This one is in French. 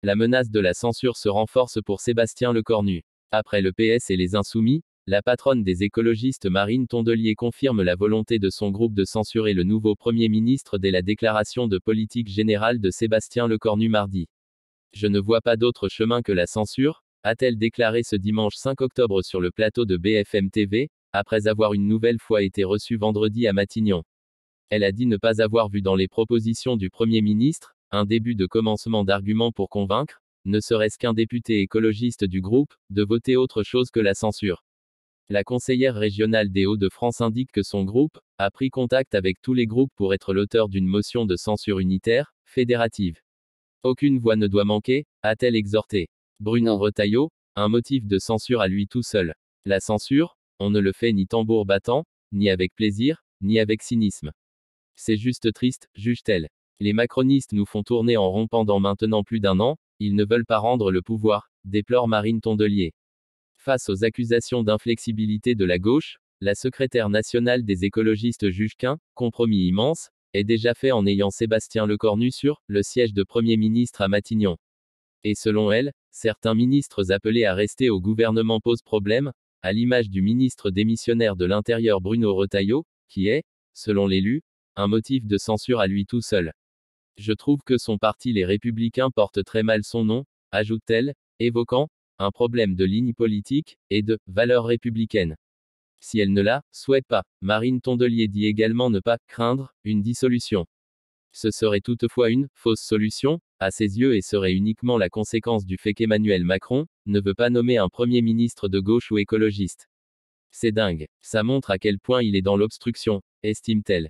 La menace de la censure se renforce pour Sébastien Lecornu. Après le PS et les Insoumis, la patronne des écologistes Marine Tondelier confirme la volonté de son groupe de censurer le nouveau Premier ministre dès la déclaration de politique générale de Sébastien Lecornu mardi. Je ne vois pas d'autre chemin que la censure, a-t-elle déclaré ce dimanche 5 octobre sur le plateau de BFM TV, après avoir une nouvelle fois été reçue vendredi à Matignon. Elle a dit ne pas avoir vu dans les propositions du Premier ministre un début de commencement d'arguments pour convaincre, ne serait-ce qu'un député écologiste du groupe, de voter autre chose que la censure. La conseillère régionale des Hauts-de-France indique que son groupe a pris contact avec tous les groupes pour être l'auteur d'une motion de censure unitaire, fédérative. Aucune voix ne doit manquer, a-t-elle exhorté. Bruno Retailleau, un motif de censure à lui tout seul. La censure, on ne le fait ni tambour battant, ni avec plaisir, ni avec cynisme. C'est juste triste, juge-t-elle. Les macronistes nous font tourner en rond pendant maintenant plus d'un an, ils ne veulent pas rendre le pouvoir, déplore Marine Tondelier. Face aux accusations d'inflexibilité de la gauche, la secrétaire nationale des écologistes juge qu'un compromis immense est déjà fait en ayant Sébastien Lecornu sur le siège de Premier ministre à Matignon. Et selon elle, certains ministres appelés à rester au gouvernement posent problème, à l'image du ministre démissionnaire de l'Intérieur Bruno Retailleau, qui est, selon l'élu, un motif de censure à lui tout seul. Je trouve que son parti Les Républicains porte très mal son nom, ajoute-t-elle, évoquant un problème de ligne politique et de valeurs républicaines. Si elle ne la souhaite pas, Marine Tondelier dit également ne pas craindre une dissolution. Ce serait toutefois une fausse solution, à ses yeux, et serait uniquement la conséquence du fait qu'Emmanuel Macron ne veut pas nommer un Premier ministre de gauche ou écologiste. C'est dingue. Ça montre à quel point il est dans l'obstruction, estime-t-elle.